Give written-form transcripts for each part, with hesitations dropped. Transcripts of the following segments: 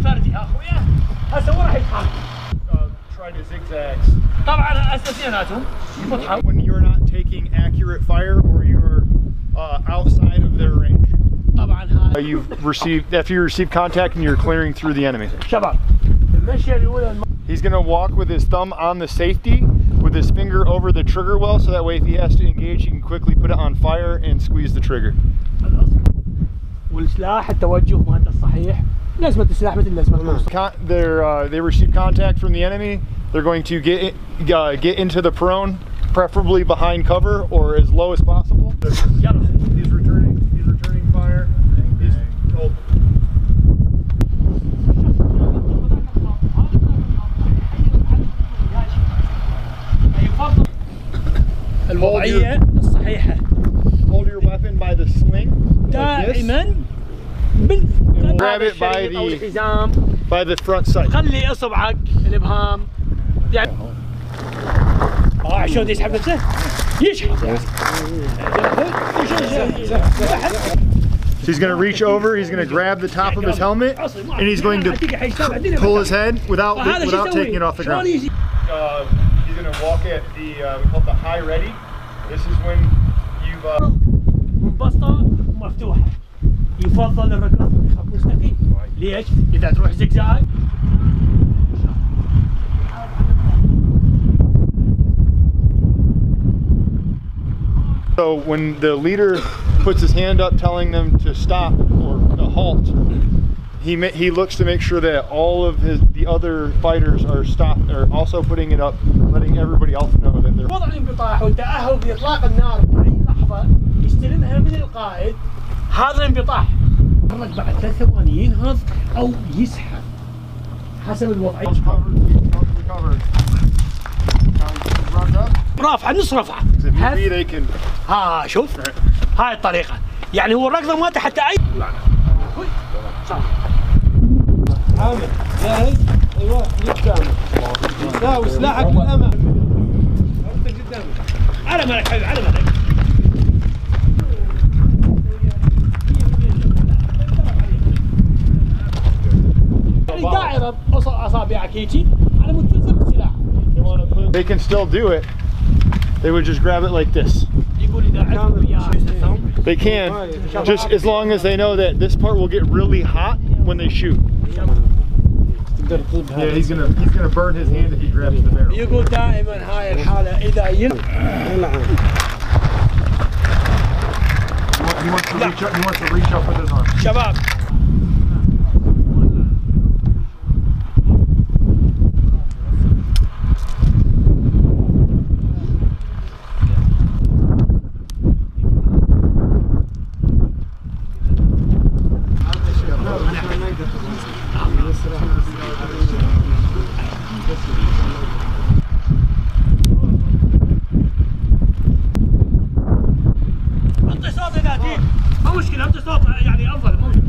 فردي ها اخويا هسه وين راح يتحرك؟ Try to zigzags. طبعا هسه اثنيناتهم يفتحوا. When you're not taking accurate fire or you're outside of their range. طبعا هاي You've received, after you receive contact and you're clearing through the enemy. شباب المشي الاولى He's gonna walk with his thumb on the safety, with his finger over the trigger well, so that way if he has to engage, he can quickly put it on fire and squeeze the trigger. والسلاح التوجه مالته الصحيح لازمة السلاح مثل لازمة They receive contact from the enemy. They're going to get into the prone, preferably behind cover or as low as possible. He's returning fire. He's told. الوضعية الصحيحة. Hold your weapon by the sling. دائما Grab it by the front sight. خلي اصبعك الابهام يعني شلون يسحب نفسه؟ يشحب. He's going to reach over, he's going to grab the top of his helmet, and he's going to pull his head without taking it off the ground. He's going to walk at the, we call it the high ready. This is when you've... منبسطة ومفتوحة. يفضل الركض خط مستقيم. ليش؟ إذا تروح زقزاق So when the leader puts his hand up telling them to stop or to halt, he looks to make sure that all of the other fighters are also putting it up, letting everybody else know that they're... وضع الانبطاح والتأهب لإطلاق النار بأي لحظة يستلمها من القائد. هذا الانبطاح يتحرك بعد 3 ثواني ينهض أو يسحب حسب الوضعية. رافعة نص رفعة. ها شوف هاي الطريقة يعني هو الركضة مالته حتى أي عامر جاهز؟ ايوه قدامك لا وسلاحك للامام انت قدامك على مالك حبيبي على مالك دائرة أصابعك هيجي على مود تلزم السلاح. They can still do it. They would just grab it like this. They can, just as long as they know that this part will get really hot when they shoot. Yeah, he's gonna burn his hand if he grabs the barrel. يقول دائما هاي الحالة إذا He wants to reach up with his arm. شباب انطي صوت يا نادين ما مشكلة انطي صوت يعني افضل ممكن.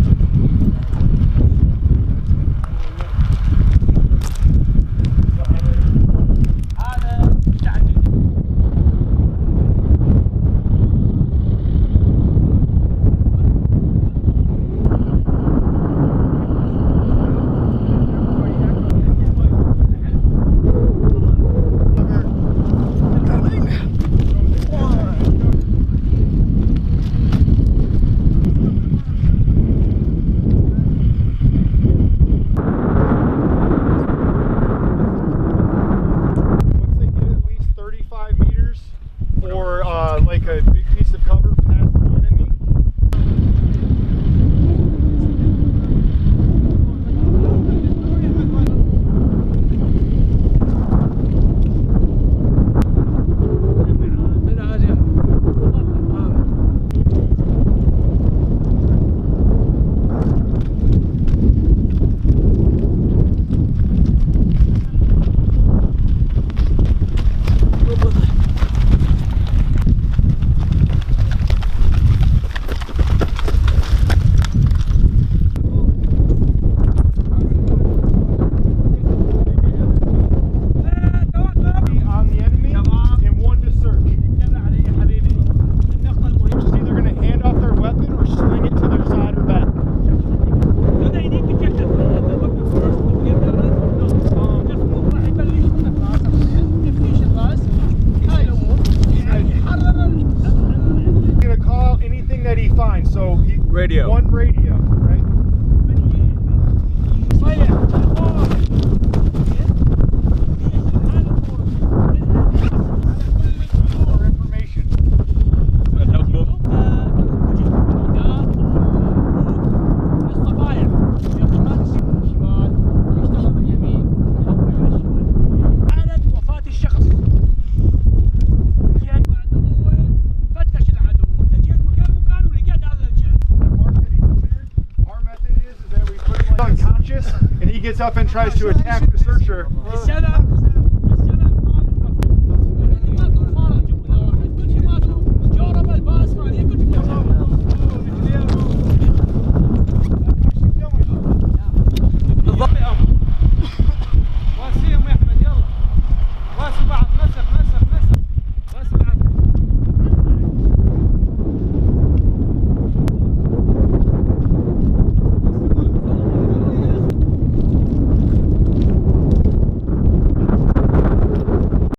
unconscious, and he gets up and tries to attack the searcher. السبب